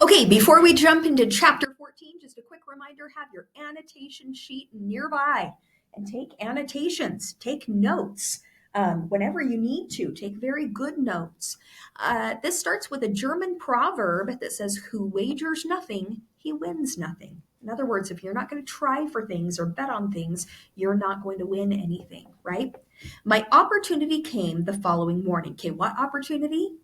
Okay, before we jump into chapter 14, just a quick reminder, have your annotation sheet nearby and take annotations, take notes whenever you need to. Take very good notes. This starts with a German proverb that says, "Who wagers nothing, he wins nothing." In other words, if you're not going to try for things or bet on things, you're not going to win anything, right? My opportunity came the following morning. Okay, what opportunity?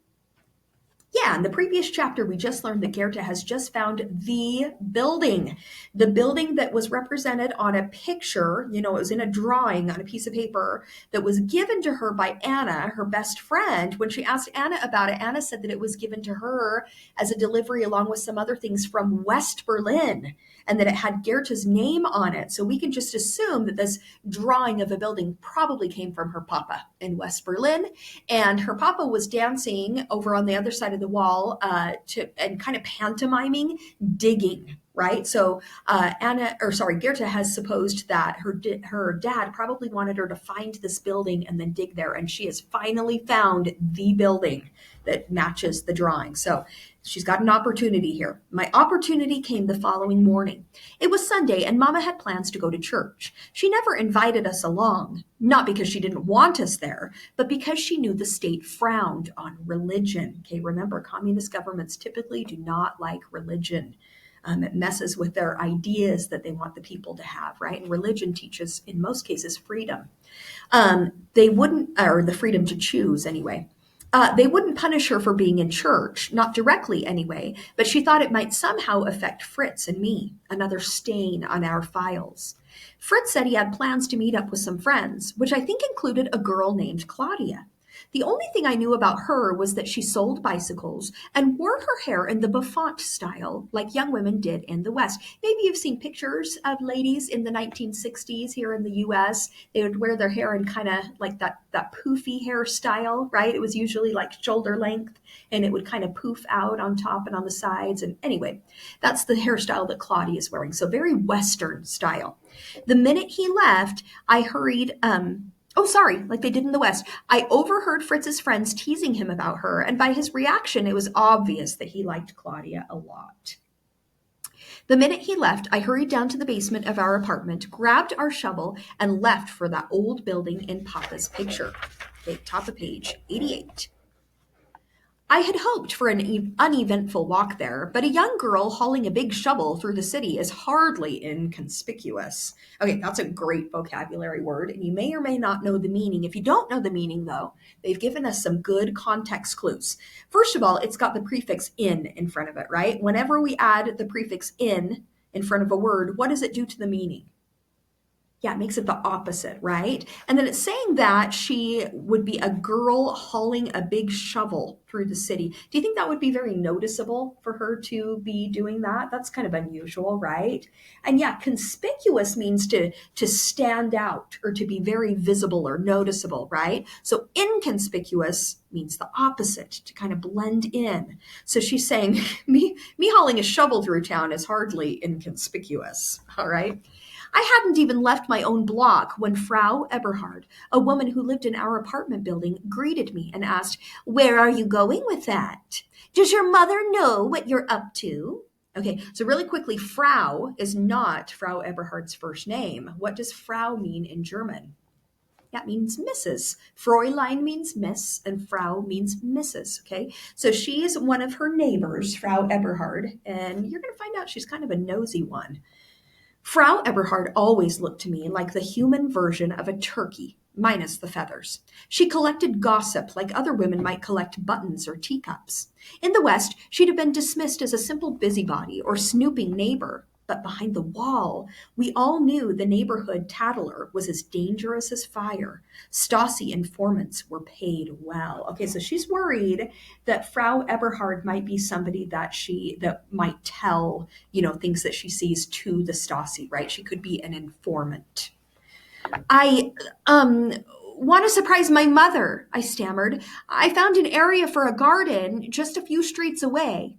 Yeah, in the previous chapter, we just learned that Goethe has just found the building that was represented on a picture. It was in a drawing on a piece of paper that was given to her by Anna, her best friend. When she asked Anna about it, Anna said that it was given to her as a delivery along with some other things from West Berlin and that it had Goethe's name on it. So we can just assume that this drawing of a building probably came from her papa in West Berlin, and her papa was dancing over on the other side of the wall and kind of pantomiming digging. Right, so Goethe has supposed that her dad probably wanted her to find this building and then dig there, and she has finally found the building that matches the drawing. So she's got an opportunity here. My opportunity came the following morning. It was Sunday, and Mama had plans to go to church. She never invited us along, not because she didn't want us there, but because she knew the state frowned on religion. Okay, remember, communist governments typically do not like religion. It messes with their ideas that they want the people to have, right? And religion teaches, in most cases, freedom. They wouldn't, or the freedom to choose anyway. They wouldn't punish her for being in church, not directly anyway, but she thought it might somehow affect Fritz and me, another stain on our files. Fritz said he had plans to meet up with some friends, which I think included a girl named Claudia. The only thing I knew about her was that she sold bicycles and wore her hair in the bouffant style, like young women did in the West. Maybe you've seen pictures of ladies in the 1960s here in the US. They would wear their hair in kind of like that poofy hairstyle, right? It was usually like shoulder length and it would kind of poof out on top and on the sides. And anyway, that's the hairstyle that Claudia is wearing. So very Western style. The minute he left, I hurried, oh, sorry, like they did in the West. I overheard Fritz's friends teasing him about her, and by his reaction, it was obvious that he liked Claudia a lot. The minute he left, I hurried down to the basement of our apartment, grabbed our shovel, and left for that old building in Papa's picture. Okay, top of page 88. I had hoped for an uneventful walk there, but a young girl hauling a big shovel through the city is hardly inconspicuous. Okay, that's a great vocabulary word, and you may or may not know the meaning. If you don't know the meaning, though, they've given us some good context clues. First of all, it's got the prefix in front of it, right? Whenever we add the prefix in front of a word, what does it do to the meaning? Yeah, it makes it the opposite, right? And then it's saying that she would be a girl hauling a big shovel through the city. Do you think that would be very noticeable for her to be doing that? That's kind of unusual, right? And yeah, conspicuous means to stand out or to be very visible or noticeable, right? So inconspicuous means the opposite, to kind of blend in. So she's saying, me hauling a shovel through town is hardly inconspicuous, all right? I hadn't even left my own block when Frau Eberhard, a woman who lived in our apartment building, greeted me and asked, "Where are you going with that? Does your mother know what you're up to?" Okay, so really quickly, Frau is not Frau Eberhard's first name. What does Frau mean in German? That means Mrs. Fräulein means miss, and Frau means Mrs. Okay, so she's one of her neighbors, Frau Eberhard, and you're going to find out she's kind of a nosy one. Frau Eberhard always looked to me like the human version of a turkey, minus the feathers. She collected gossip like other women might collect buttons or teacups. In the West, she'd have been dismissed as a simple busybody or snooping neighbor. But behind the wall, we all knew the neighborhood tattler was as dangerous as fire. Stasi informants were paid well. Okay, so she's worried that Frau Eberhard might be somebody that might tell, things that she sees to the Stasi, right? She could be an informant. I want to surprise my mother, I stammered. I found an area for a garden just a few streets away.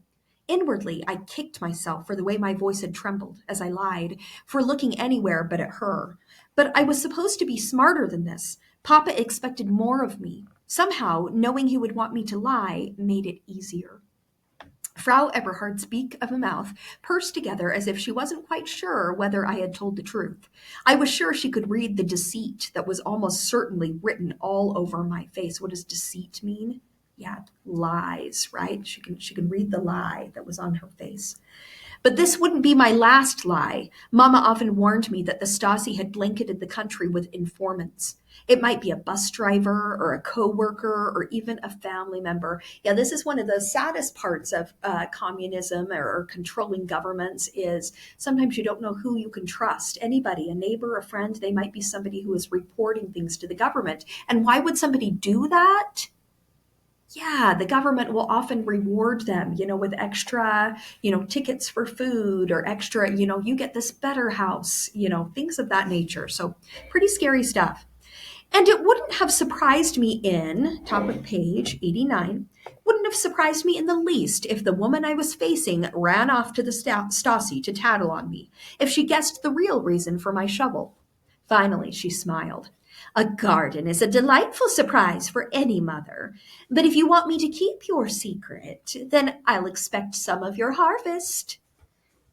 Inwardly, I kicked myself for the way my voice had trembled as I lied, for looking anywhere but at her. But I was supposed to be smarter than this. Papa expected more of me. Somehow, knowing he would want me to lie made it easier. Frau Eberhard's beak of a mouth pursed together as if she wasn't quite sure whether I had told the truth. I was sure she could read the deceit that was almost certainly written all over my face. What does deceit mean? Yeah, lies, right? She can read the lie that was on her face. But this wouldn't be my last lie. Mama often warned me that the Stasi had blanketed the country with informants. It might be a bus driver or a coworker or even a family member. Yeah, this is one of the saddest parts of communism or controlling governments is sometimes you don't know who you can trust. Anybody, a neighbor, a friend, they might be somebody who is reporting things to the government. And why would somebody do that? Yeah, the government will often reward them, with extra, tickets for food or extra, you get this better house, things of that nature. So pretty scary stuff. And it wouldn't have surprised me top of page 89, wouldn't have surprised me in the least if the woman I was facing ran off to the Stasi to tattle on me, if she guessed the real reason for my shovel. Finally, she smiled. A garden is a delightful surprise for any mother. But if you want me to keep your secret, then I'll expect some of your harvest.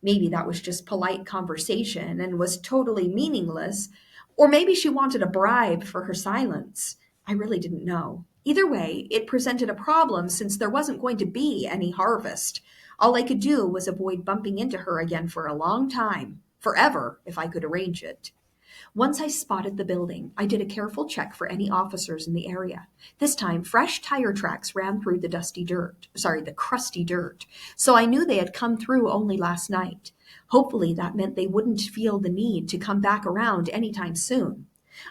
Maybe that was just polite conversation and was totally meaningless, or maybe she wanted a bribe for her silence. I really didn't know. Either way, it presented a problem since there wasn't going to be any harvest. All I could do was avoid bumping into her again for a long time, forever if I could arrange it. Once I spotted the building, I did a careful check for any officers in the area. This time, fresh tire tracks ran through the crusty dirt, so I knew they had come through only last night. Hopefully, that meant they wouldn't feel the need to come back around anytime soon.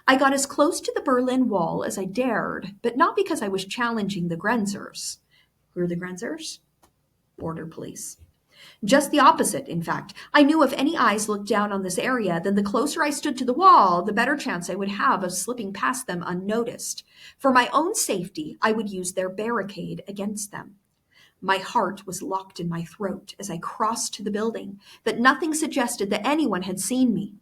I got as close to the Berlin Wall as I dared, but not because I was challenging the Grenzers. Who are the Grenzers? Border police. Just the opposite, in fact. I knew if any eyes looked down on this area, then the closer I stood to the wall, the better chance I would have of slipping past them unnoticed. For my own safety, I would use their barricade against them. My heart was locked in my throat as I crossed to the building, but nothing suggested that anyone had seen me.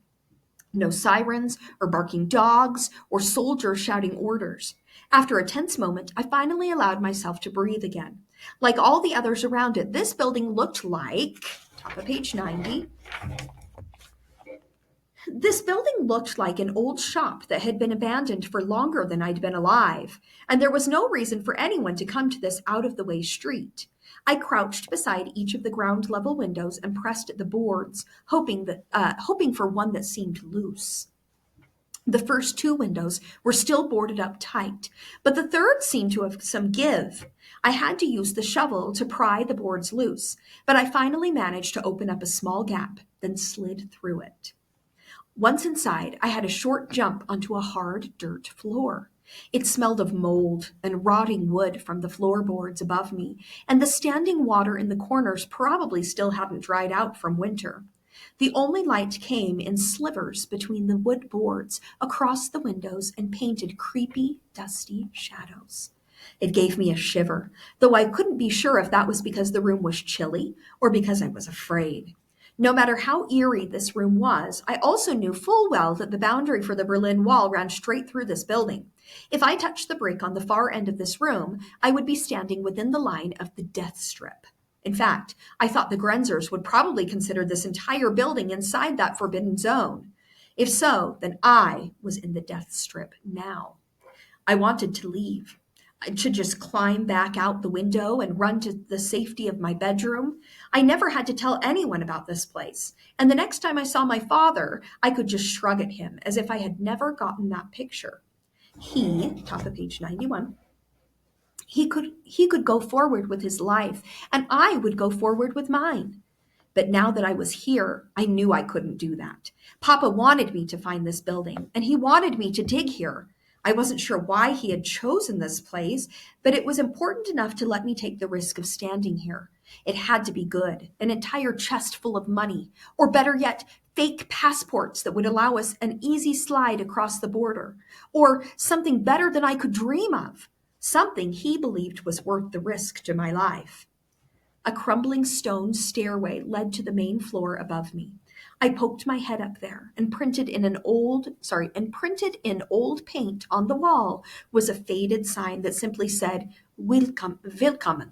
No sirens or barking dogs or soldiers shouting orders. After a tense moment, I finally allowed myself to breathe again. Like all the others around it, this building looked like, top of page 90, this building looked like an old shop that had been abandoned for longer than I'd been alive, and there was no reason for anyone to come to this out-of-the-way street. I crouched beside each of the ground level windows and pressed at the boards, hoping for one that seemed loose. The first two windows were still boarded up tight, but the third seemed to have some give. I had to use the shovel to pry the boards loose, but I finally managed to open up a small gap, then slid through it. Once inside, I had a short jump onto a hard dirt floor. It smelled of mold and rotting wood from the floorboards above me, and the standing water in the corners probably still hadn't dried out from winter. The only light came in slivers between the wood boards across the windows and painted creepy, dusty shadows. It gave me a shiver, though I couldn't be sure if that was because the room was chilly or because I was afraid. No matter how eerie this room was, I also knew full well that the boundary for the Berlin Wall ran straight through this building. If I touched the brick on the far end of this room, I would be standing within the line of the death strip. In fact, I thought the Grenzers would probably consider this entire building inside that forbidden zone. If so, then I was in the death strip now. I wanted to leave. I should just climb back out the window and run to the safety of my bedroom. I never had to tell anyone about this place. And the next time I saw my father, I could just shrug at him as if I had never gotten that picture. He, top of page 91, he could go forward with his life, and I would go forward with mine. But now that I was here, I knew I couldn't do that. Papa wanted me to find this building, and he wanted me to dig here. I wasn't sure why he had chosen this place, but it was important enough to let me take the risk of standing here. It had to be good, an entire chest full of money, or better yet, fake passports that would allow us an easy slide across the border, or something better than I could dream of, something he believed was worth the risk to my life. A crumbling stone stairway led to the main floor above me. I poked my head up there, and printed in old paint on the wall was a faded sign that simply said, Willkommen.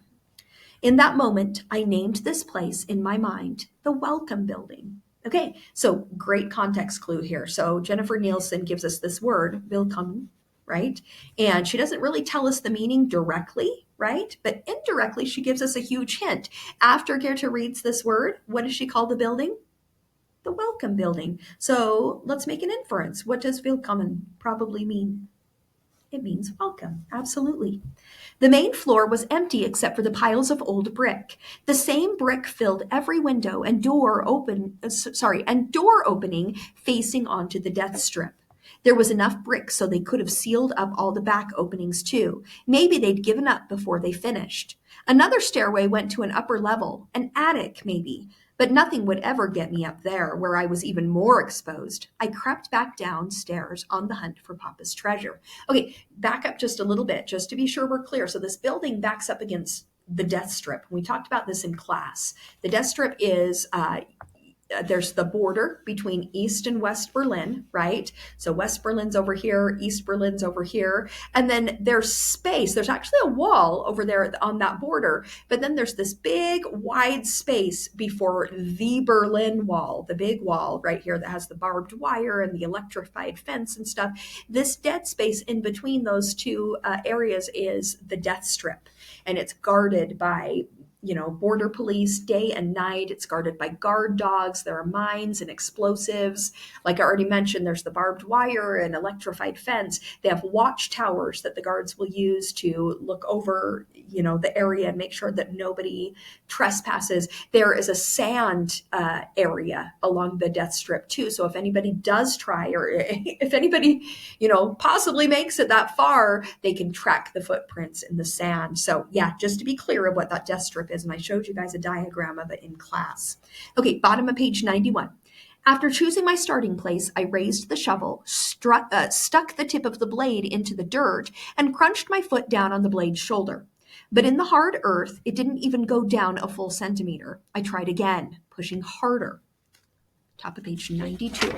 In that moment, I named this place in my mind the Welcome Building. Okay, so great context clue here. So Jennifer Nielsen gives us this word, willkommen, right? And she doesn't really tell us the meaning directly, right? But indirectly, she gives us a huge hint. After Goethe reads this word, what does she call the building? The Welcome Building. So let's make an inference. What does willkommen probably mean? It means welcome, absolutely. The main floor was empty except for the piles of old brick. The same brick filled every window and door opening facing onto the death strip. There was enough brick so they could have sealed up all the back openings too. Maybe they'd given up before they finished. Another stairway went to an upper level, an attic maybe, but nothing would ever get me up there, where I was even more exposed. I crept back downstairs on the hunt for Papa's treasure. Okay, back up just a little bit, just to be sure we're clear. So this building backs up against the death strip. We talked about this in class. The death strip is there's the border between East and West Berlin, right? So West Berlin's over here, East Berlin's over here. And then there's space. There's actually a wall over there on that border. But then there's this big wide space before the Berlin Wall, the big wall right here that has the barbed wire and the electrified fence and stuff. This dead space in between those two areas is the death strip. And it's guarded by border police day and night. It's guarded by guard dogs. There are mines and explosives. Like I already mentioned, there's the barbed wire and electrified fence. They have watchtowers that the guards will use to look over, the area and make sure that nobody trespasses. There is a sand area along the death strip too. So if anybody does try, or if anybody, possibly makes it that far, they can track the footprints in the sand. So yeah, just to be clear of what that death strip is, and I showed you guys a diagram of it in class. Okay, bottom of page 91. After choosing my starting place, I raised the shovel, stuck the tip of the blade into the dirt, and crunched my foot down on the blade's shoulder. But in the hard earth, it didn't even go down a full centimeter. I tried again, pushing harder. Top of page 92.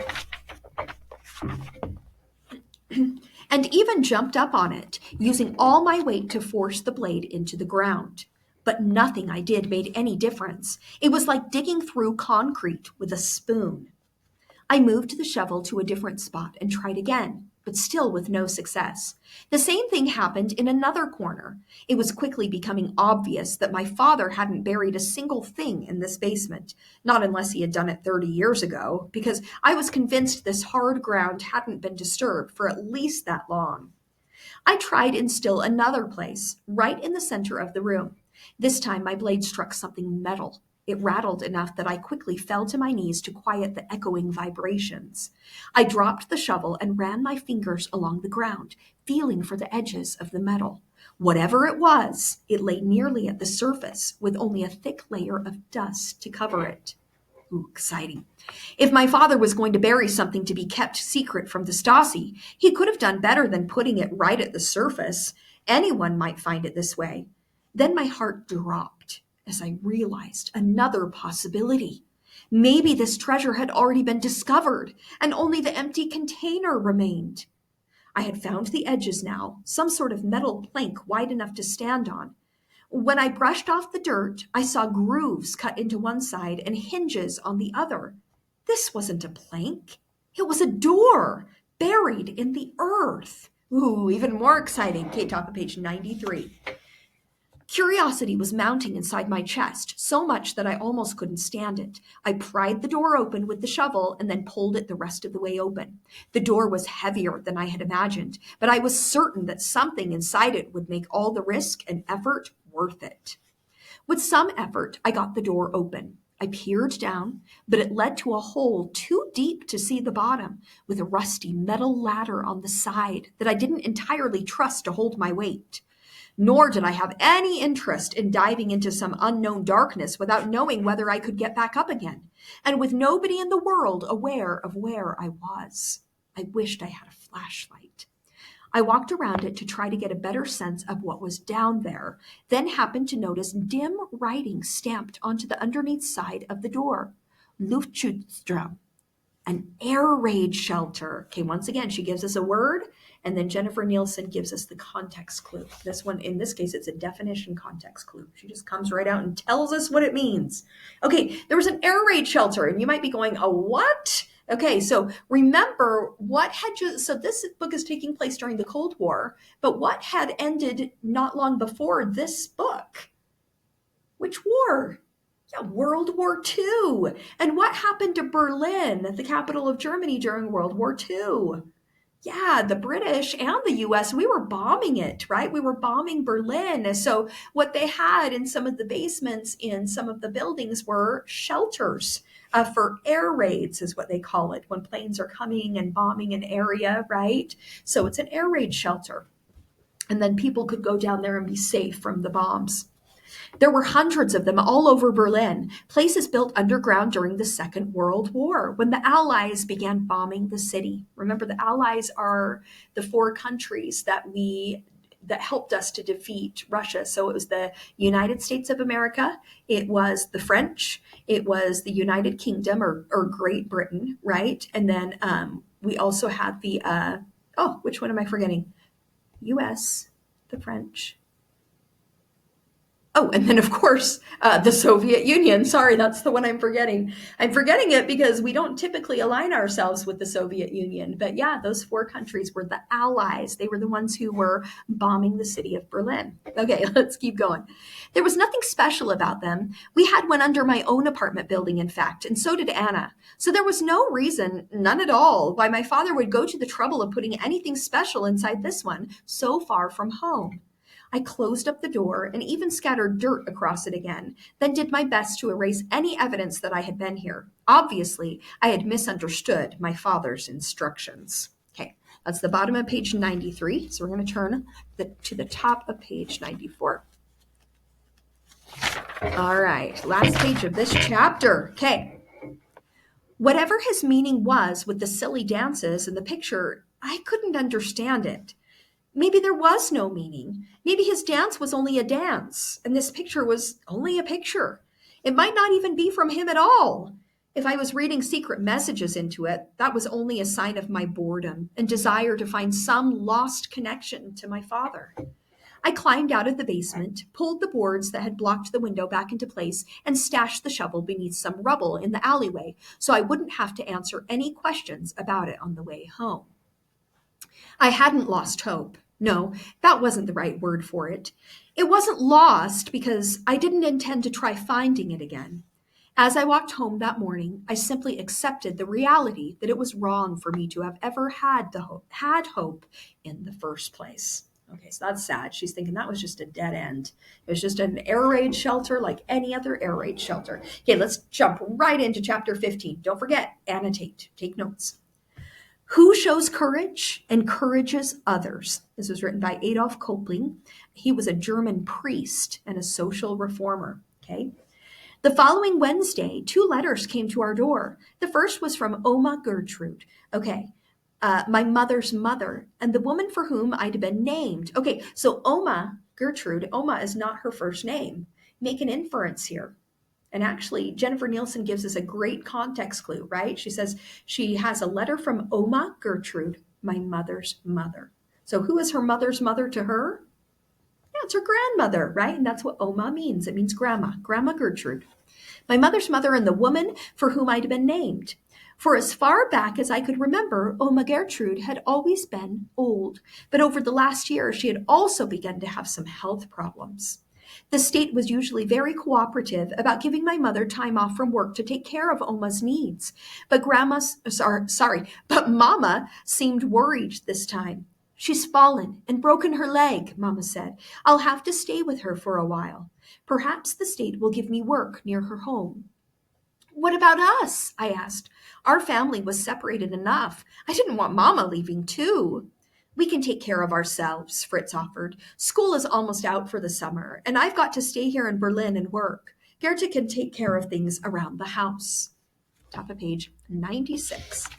And even jumped up on it, using all my weight to force the blade into the ground. But nothing I did made any difference. It was like digging through concrete with a spoon. I moved the shovel to a different spot and tried again, but still with no success. The same thing happened in another corner. It was quickly becoming obvious that my father hadn't buried a single thing in this basement, not unless he had done it 30 years ago, because I was convinced this hard ground hadn't been disturbed for at least that long. I tried in still another place, right in the center of the room. This time my blade struck something metal. It rattled enough that I quickly fell to my knees to quiet the echoing vibrations. I dropped the shovel and ran my fingers along the ground, feeling for the edges of the metal. Whatever it was, it lay nearly at the surface, with only a thick layer of dust to cover it. Ooh, exciting. If my father was going to bury something to be kept secret from the Stasi, he could have done better than putting it right at the surface. Anyone might find it this way. Then my heart dropped as I realized another possibility. Maybe this treasure had already been discovered, and only the empty container remained. I had found the edges now, some sort of metal plank wide enough to stand on. When I brushed off the dirt, I saw grooves cut into one side and hinges on the other. This wasn't a plank. It was a door buried in the earth. Ooh, even more exciting. Okay, top of page 93. Curiosity was mounting inside my chest, so much that I almost couldn't stand it. I pried the door open with the shovel and then pulled it the rest of the way open. The door was heavier than I had imagined, but I was certain that something inside it would make all the risk and effort worth it. With some effort, I got the door open. I peered down, but it led to a hole too deep to see the bottom, with a rusty metal ladder on the side that I didn't entirely trust to hold my weight. Nor did I have any interest in diving into some unknown darkness without knowing whether I could get back up again, and with nobody in the world aware of where I was. I wished I had a flashlight. I walked around it to try to get a better sense of what was down there, then happened to notice dim writing stamped onto the underneath side of the door. Luftschutzraum, an air raid shelter. Okay, once again, she gives us a word And then Jennifer Nielsen gives us the context clue. This one, in this case, it's a definition context clue. She just comes right out and tells us what it means. Okay, there was an air raid shelter, and you might be going, a what? Okay, so remember what had just, so this book is taking place during the Cold War, but what had ended not long before this book? Which war? Yeah, World War II. And what happened to Berlin, the capital of Germany during World War II? Yeah, the British and the US, we were bombing it, right? We were bombing Berlin. So what they had in some of the basements in some of the buildings were shelters for air raids, is what they call it, when planes are coming and bombing an area, right? So it's an air raid shelter. And then people could go down there and be safe from the bombs. There were hundreds of them all over Berlin, places built underground during the Second World War when the Allies began bombing the city. Remember, the Allies are the four countries that helped us to defeat Russia. So it was the United States of America, it was the French, it was the United Kingdom or Great Britain, right? And then we also had the, which one am I forgetting? US, the French. Oh, and then of course, the Soviet Union. Sorry, that's the one I'm forgetting. I'm forgetting it because we don't typically align ourselves with the Soviet Union. But yeah, those four countries were the Allies. They were the ones who were bombing the city of Berlin. Okay, let's keep going. There was nothing special about them. We had one under my own apartment building, in fact, and so did Anna. So there was no reason, none at all, why my father would go to the trouble of putting anything special inside this one so far from home. I closed up the door and even scattered dirt across it again, then did my best to erase any evidence that I had been here. Obviously, I had misunderstood my father's instructions. Okay, that's the bottom of page 93. So we're going to turn to the top of page 94. All right, last page of this chapter. Okay. Whatever his meaning was with the silly dances in the picture, I couldn't understand it. Maybe there was no meaning. Maybe his dance was only a dance, and this picture was only a picture. It might not even be from him at all. If I was reading secret messages into it, that was only a sign of my boredom and desire to find some lost connection to my father. I climbed out of the basement, pulled the boards that had blocked the window back into place, and stashed the shovel beneath some rubble in the alleyway so I wouldn't have to answer any questions about it on the way home. I hadn't lost hope. No, that wasn't the right word for it. It wasn't lost because I didn't intend to try finding it again. As I walked home that morning, I simply accepted the reality that it was wrong for me to have ever had hope in the first place. Okay, so that's sad. She's thinking that was just a dead end. It was just an air raid shelter like any other air raid shelter. Okay, let's jump right into chapter 15. Don't forget, annotate, take notes. Who shows courage encourages others. This was written by Adolf Kopling. He was a German priest and a social reformer. Okay. The following Wednesday, 2 letters came to our door. The first was from Oma Gertrude. Okay. My mother's mother and the woman for whom I'd been named. Okay. So Oma Gertrude, Oma is not her first name. Make an inference here. And actually, Jennifer Nielsen gives us a great context clue, right? She says she has a letter from Oma Gertrude, my mother's mother. So who is her mother's mother to her? Yeah, it's her grandmother, right? And that's what Oma means. It means grandma, Grandma Gertrude. My mother's mother and the woman for whom I'd been named. For as far back as I could remember, Oma Gertrude had always been old. But over the last year, she had also begun to have some health problems. The state was usually very cooperative about giving my mother time off from work to take care of Oma's needs. But Mama seemed worried this time. She's fallen and broken her leg, Mama said. I'll have to stay with her for a while. Perhaps the state will give me work near her home. What about us? I asked. Our family was separated enough. I didn't want Mama leaving too. We can take care of ourselves, Fritz offered. School is almost out for the summer, and I've got to stay here in Berlin and work. Gerda can take care of things around the house. Top of page 96.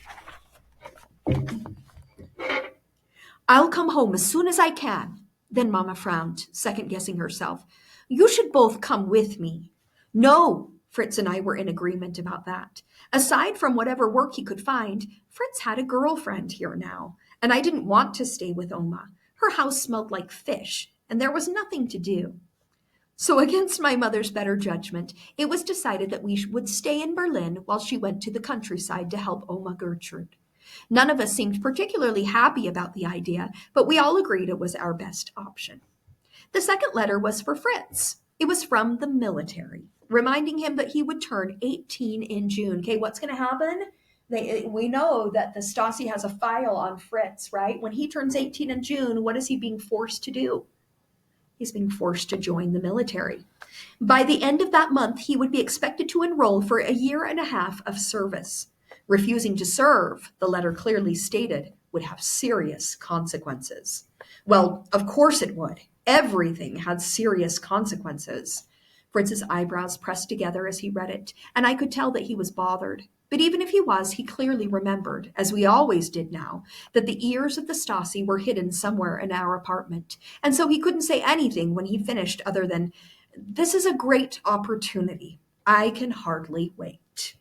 I'll come home as soon as I can. Then Mama frowned, second-guessing herself. You should both come with me. No, Fritz and I were in agreement about that. Aside from whatever work he could find, Fritz had a girlfriend here now. and I didn't want to stay with Oma. Her house smelled like fish, and there was nothing to do. So, against my mother's better judgment, it was decided that we would stay in Berlin while she went to the countryside to help Oma Gertrude. None of us seemed particularly happy about the idea, but we all agreed it was our best option. The second letter was for Fritz. It was from the military, reminding him that he would turn 18 in June. Okay, what's going to happen? We know that the Stasi has a file on Fritz, right? When he turns 18 in June, what is he being forced to do? He's being forced to join the military. By the end of that month, he would be expected to enroll for a year and a half of service. Refusing to serve, the letter clearly stated, would have serious consequences. Well, of course it would. Everything had serious consequences. Fritz's eyebrows pressed together as he read it, and I could tell that he was bothered. But even if he was, he clearly remembered, as we always did now, that the ears of the Stasi were hidden somewhere in our apartment, and so he couldn't say anything when he finished other than, "This is a great opportunity. I can hardly wait."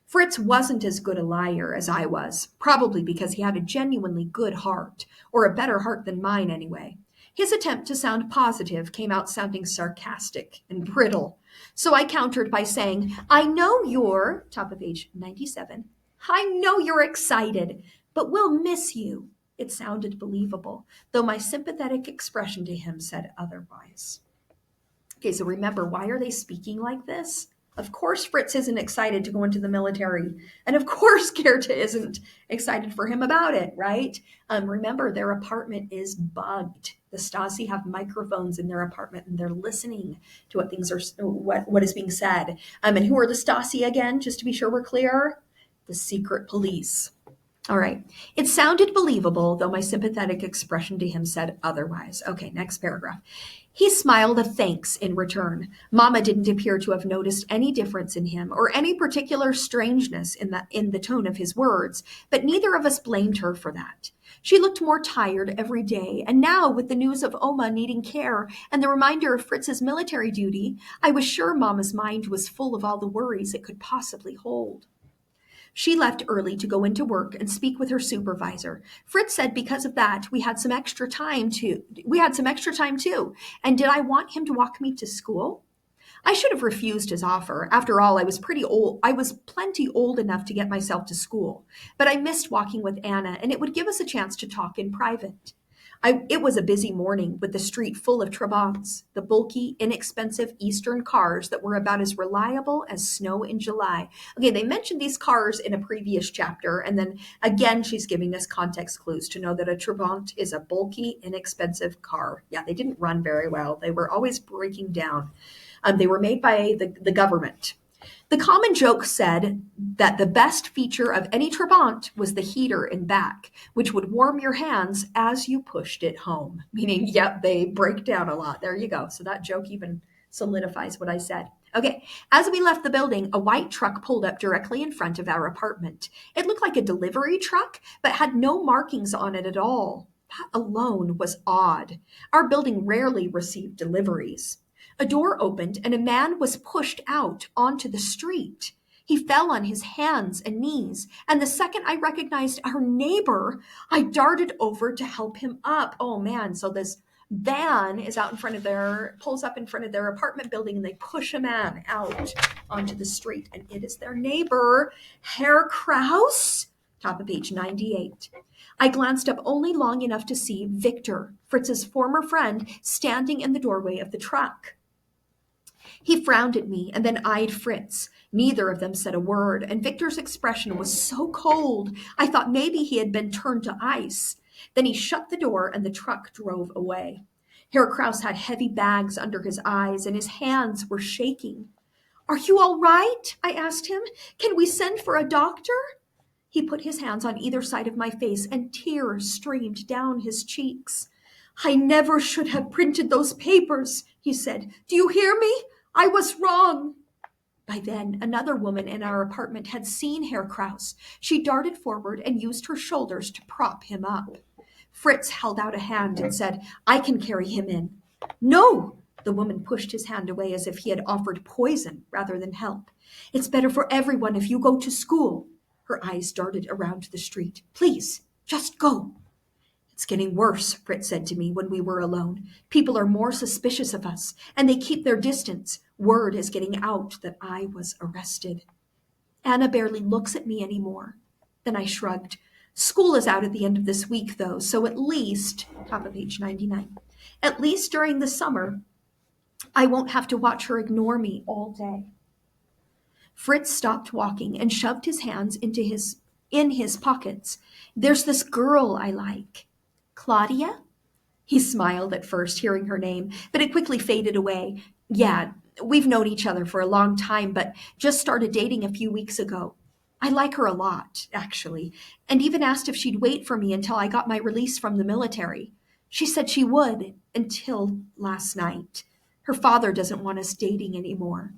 Fritz wasn't as good a liar as I was, probably because he had a genuinely good heart, or a better heart than mine anyway. His attempt to sound positive came out sounding sarcastic and brittle. So I countered by saying, "I know you're," top of page 97, "I know you're excited, but we'll miss you." It sounded believable, though my sympathetic expression to him said otherwise. Okay, so remember, why are they speaking like this? Of course Fritz isn't excited to go into the military. And of course Goethe isn't excited for him about it, right? Remember, their apartment is bugged. The Stasi have microphones in their apartment and they're listening to what is being said. And who are the Stasi again, just to be sure we're clear? The secret police. All right. It sounded believable, though my sympathetic expression to him said otherwise. Okay, next paragraph. He smiled a thanks in return. Mama didn't appear to have noticed any difference in him or any particular strangeness in the tone of his words, but neither of us blamed her for that. She looked more tired every day, and now, with the news of Oma needing care and the reminder of Fritz's military duty, I was sure Mama's mind was full of all the worries it could possibly hold. She left early to go into work and speak with her supervisor. Fritz said because of that, we had some extra time too. And did I want him to walk me to school? I should have refused his offer. After all, I was pretty old. I was plenty old enough to get myself to school. But I missed walking with Anna, and it would give us a chance to talk in private. It was a busy morning with the street full of Trabants, the bulky, inexpensive Eastern cars that were about as reliable as snow in July. Okay, they mentioned these cars in a previous chapter, and then again she's giving us context clues to know that a Trabant is a bulky, inexpensive car. Yeah, they didn't run very well. They were always breaking down. They were made by the government. The common joke said that the best feature of any Trabant was the heater in back, which would warm your hands as you pushed it home. Meaning, yep, they break down a lot. There you go. So that joke even solidifies what I said. Okay, as we left the building, a white truck pulled up directly in front of our apartment. It looked like a delivery truck, but had no markings on it at all. That alone was odd. Our building rarely received deliveries. A door opened and a man was pushed out onto the street. He fell on his hands and knees, and the second I recognized our neighbor, I darted over to help him up. Oh man, so this van is pulls up in front of their apartment building, and they push a man out onto the street, and it is their neighbor, Herr Kraus, top of page 98. I glanced up only long enough to see Victor, Fritz's former friend, standing in the doorway of the truck. He frowned at me and then eyed Fritz. Neither of them said a word, and Victor's expression was so cold, I thought maybe he had been turned to ice. Then he shut the door and the truck drove away. Herr Kraus had heavy bags under his eyes and his hands were shaking. "Are you all right?" I asked him. "Can we send for a doctor?" He put his hands on either side of my face and tears streamed down his cheeks. "I never should have printed those papers," he said. "Do you hear me? I was wrong." By then, another woman in our apartment had seen Herr Kraus. She darted forward and used her shoulders to prop him up. Fritz held out a hand and said, "I can carry him in." "No!" The woman pushed his hand away as if he had offered poison rather than help. "It's better for everyone if you go to school." Her eyes darted around the street. "Please, just go." It's getting worse, Fritz said to me when we were alone. People are more suspicious of us, and they keep their distance. Word is getting out that I was arrested. Anna barely looks at me anymore. Then I shrugged. School is out at the end of this week, though, so at least, top of page 99, at least during the summer, I won't have to watch her ignore me all day. Fritz stopped walking and shoved his hands in his pockets. There's this girl I like. Claudia? He smiled at first, hearing her name, but it quickly faded away. Yeah, we've known each other for a long time, but just started dating a few weeks ago. I like her a lot, actually, and even asked if she'd wait for me until I got my release from the military. She said she would, until last night. Her father doesn't want us dating anymore.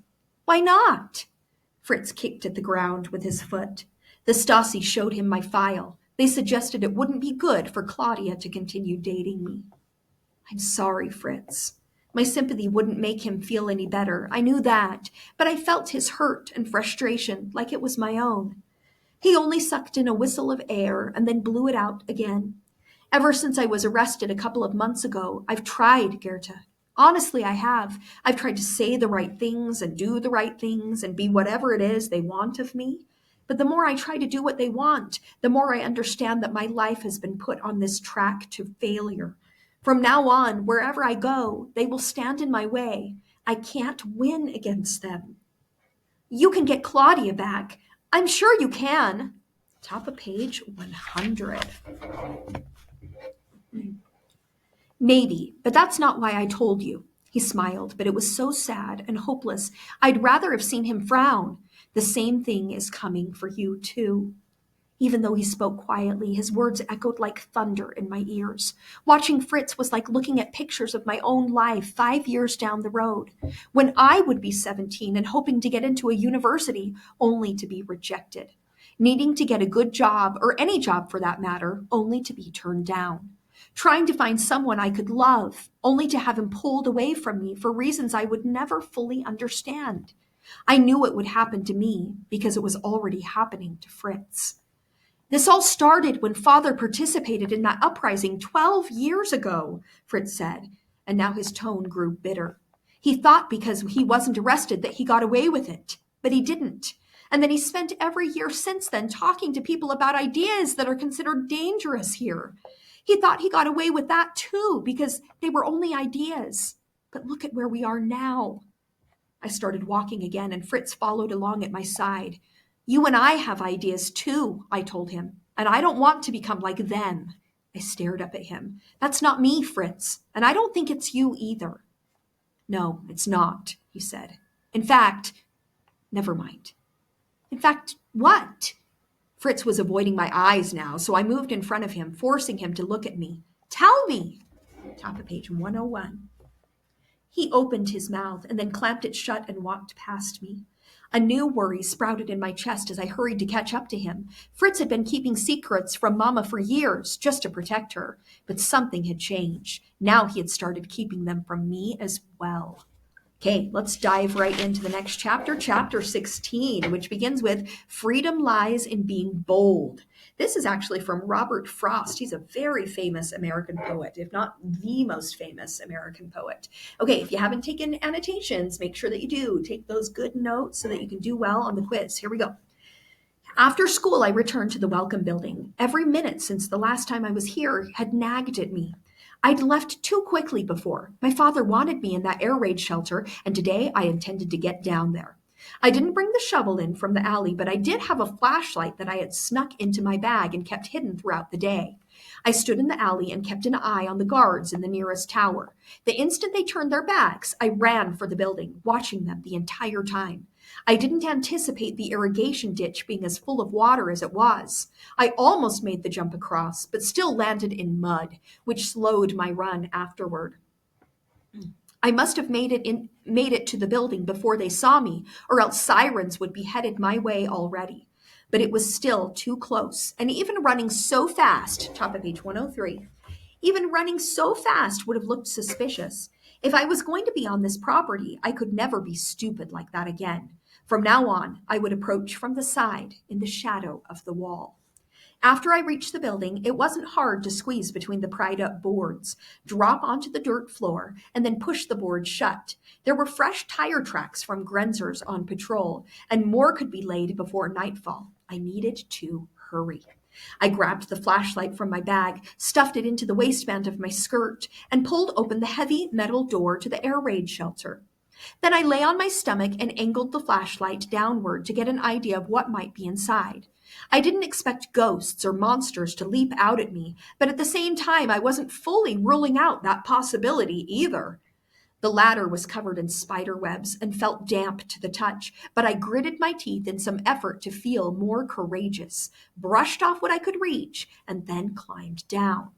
Why not? Fritz kicked at the ground with his foot. The Stasi showed him my file. They suggested it wouldn't be good for Claudia to continue dating me. I'm sorry, Fritz. My sympathy wouldn't make him feel any better. I knew that, but I felt his hurt and frustration like it was my own. He only sucked in a whistle of air and then blew it out again. Ever since I was arrested a couple of months ago, I've tried, Goethe. Honestly, I have. I've tried to say the right things and do the right things and be whatever it is they want of me. But the more I try to do what they want, the more I understand that my life has been put on this track to failure. From now on, wherever I go, they will stand in my way. I can't win against them. You can get Claudia back. I'm sure you can. Top of page 100. Maybe, but that's not why I told you. He smiled, but it was so sad and hopeless. I'd rather have seen him frown. The same thing is coming for you, too. Even though he spoke quietly, his words echoed like thunder in my ears. Watching Fritz was like looking at pictures of my own life 5 years down the road, when I would be 17 and hoping to get into a university only to be rejected, needing to get a good job, or any job for that matter, only to be turned down, trying to find someone I could love, only to have him pulled away from me for reasons I would never fully understand. I knew it would happen to me because it was already happening to Fritz. This all started when Father participated in that uprising 12 years ago, Fritz said, and now his tone grew bitter. He thought because he wasn't arrested that he got away with it, but he didn't. And then he spent every year since then talking to people about ideas that are considered dangerous here. He thought he got away with that too because they were only ideas. But look at where we are now. I started walking again, and Fritz followed along at my side. You and I have ideas too, I told him, and I don't want to become like them. I stared up at him. That's not me, Fritz, and I don't think it's you either. No, it's not, he said. In fact, never mind. In fact, what? Fritz was avoiding my eyes now, so I moved in front of him, forcing him to look at me. Tell me. Top of page 101. He opened his mouth and then clamped it shut and walked past me. A new worry sprouted in my chest as I hurried to catch up to him. Fritz had been keeping secrets from Mama for years, just to protect her, but something had changed. Now he had started keeping them from me as well. Okay, let's dive right into the next chapter, chapter 16, which begins with Freedom Lies in Being Bold. This is actually from Robert Frost. He's a very famous American poet, if not the most famous American poet. Okay, if you haven't taken annotations, make sure that you do. Take those good notes so that you can do well on the quiz. Here we go. After school, I returned to the Welcome Building. Every minute since the last time I was here had nagged at me. I'd left too quickly before. My father wanted me in that air raid shelter, and today I intended to get down there. I didn't bring the shovel in from the alley, but I did have a flashlight that I had snuck into my bag and kept hidden throughout the day. I stood in the alley and kept an eye on the guards in the nearest tower. The instant they turned their backs, I ran for the building, watching them the entire time. I didn't anticipate the irrigation ditch being as full of water as it was. I almost made the jump across, but still landed in mud, which slowed my run afterward. I must have made it to the building before they saw me, or else sirens would be headed my way already. But it was still too close, and even running so fast, top of page 103, even running so fast would have looked suspicious. If I was going to be on this property, I could never be stupid like that again. From now on, I would approach from the side in the shadow of the wall. After I reached the building, it wasn't hard to squeeze between the pried up boards, drop onto the dirt floor, and then push the board shut. There were fresh tire tracks from Grenzers on patrol, and more could be laid before nightfall. I needed to hurry. I grabbed the flashlight from my bag, stuffed it into the waistband of my skirt, and pulled open the heavy metal door to the air raid shelter. Then I lay on my stomach and angled the flashlight downward to get an idea of what might be inside. I didn't expect ghosts or monsters to leap out at me, but at the same time, I wasn't fully ruling out that possibility either. The ladder was covered in spider webs and felt damp to the touch, but I gritted my teeth in some effort to feel more courageous, brushed off what I could reach, and then climbed down.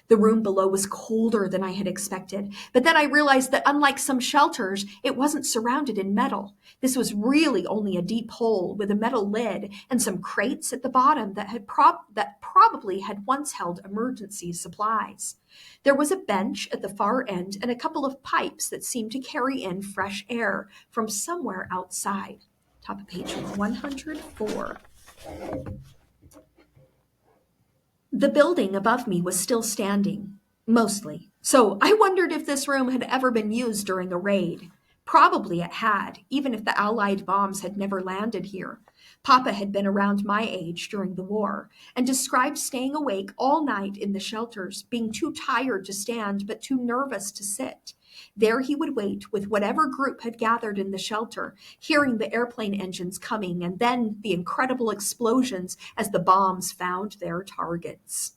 The room below was colder than I had expected, but then I realized that unlike some shelters, it wasn't surrounded in metal. This was really only a deep hole with a metal lid and some crates at the bottom that probably had once held emergency supplies. There was a bench at the far end and a couple of pipes that seemed to carry in fresh air from somewhere outside. Top of page 104. The building above me was still standing, mostly, so I wondered if this room had ever been used during a raid. Probably it had, even if the Allied bombs had never landed here. Papa had been around my age during the war and described staying awake all night in the shelters, being too tired to stand but too nervous to sit. There he would wait with whatever group had gathered in the shelter, hearing the airplane engines coming and then the incredible explosions as the bombs found their targets.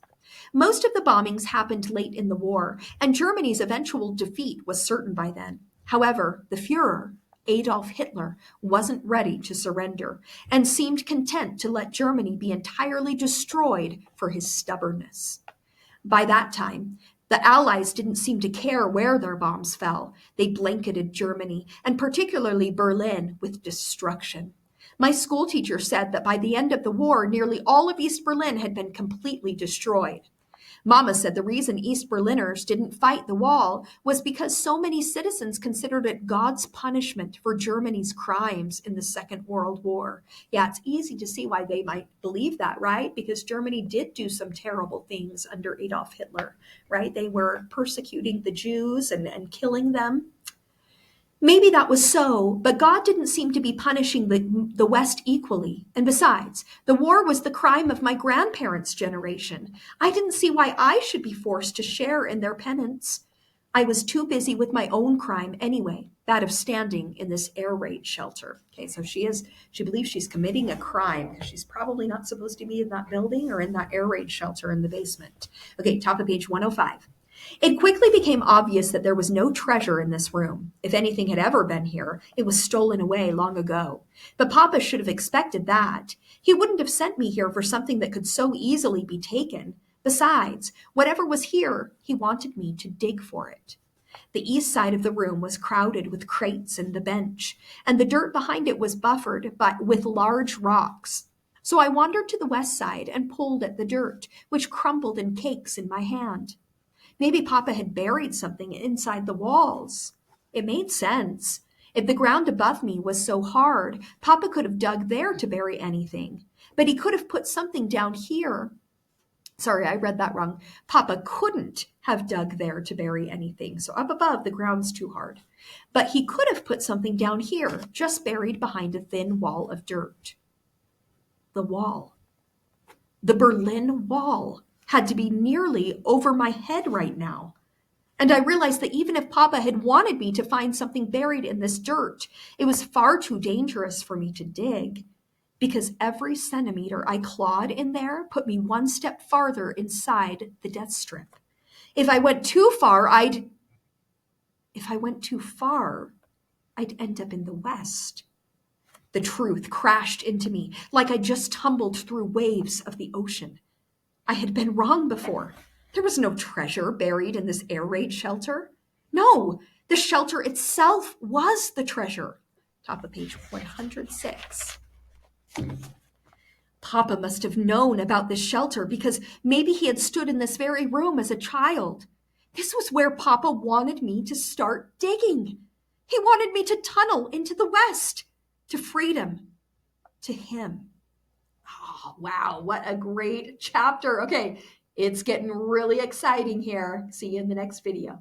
Most of the bombings happened late in the war, and Germany's eventual defeat was certain by then. However, the Fuhrer, Adolf Hitler, wasn't ready to surrender and seemed content to let Germany be entirely destroyed for his stubbornness. By that time, the Allies didn't seem to care where their bombs fell. They blanketed Germany, and particularly Berlin, with destruction. My schoolteacher said that by the end of the war, nearly all of East Berlin had been completely destroyed. Mama said the reason East Berliners didn't fight the wall was because so many citizens considered it God's punishment for Germany's crimes in the Second World War. Yeah, it's easy to see why they might believe that, right? Because Germany did do some terrible things under Adolf Hitler, right? They were persecuting the Jews and killing them. Maybe that was so, but God didn't seem to be punishing the West equally. And besides, the war was the crime of my grandparents' generation. I didn't see why I should be forced to share in their penance. I was too busy with my own crime anyway, that of standing in this air raid shelter. Okay, so she believes she's committing a crime because she's probably not supposed to be in that building or in that air raid shelter in the basement. Okay, top of page 105. It quickly became obvious that there was no treasure in this room. If anything had ever been here, it was stolen away long ago. But Papa should have expected that. He wouldn't have sent me here for something that could so easily be taken. Besides, whatever was here, he wanted me to dig for it. The east side of the room was crowded with crates and the bench, and the dirt behind it was buffered with large rocks. So I wandered to the west side and pulled at the dirt, which crumbled in cakes in my hand. Maybe Papa had buried something inside the walls. It made sense. If the ground above me was so hard, Papa could have dug there to bury anything. But he could have put something down here. Sorry, I read that wrong. Papa couldn't have dug there to bury anything. So up above, the ground's too hard. But he could have put something down here, just buried behind a thin wall of dirt. The wall. The Berlin Wall had to be nearly over my head right now. And I realized that even if Papa had wanted me to find something buried in this dirt, it was far too dangerous for me to dig, because every centimeter I clawed in there put me one step farther inside the death strip. If I went too far, I'd end up in the West. The truth crashed into me like I just tumbled through waves of the ocean. I had been wrong before. There was no treasure buried in this air raid shelter. No, the shelter itself was the treasure. Top of page 106. Papa must have known about this shelter because maybe he had stood in this very room as a child. This was where Papa wanted me to start digging. He wanted me to tunnel into the West, to freedom, to him. Oh, wow, what a great chapter. Okay, it's getting really exciting here. See you in the next video.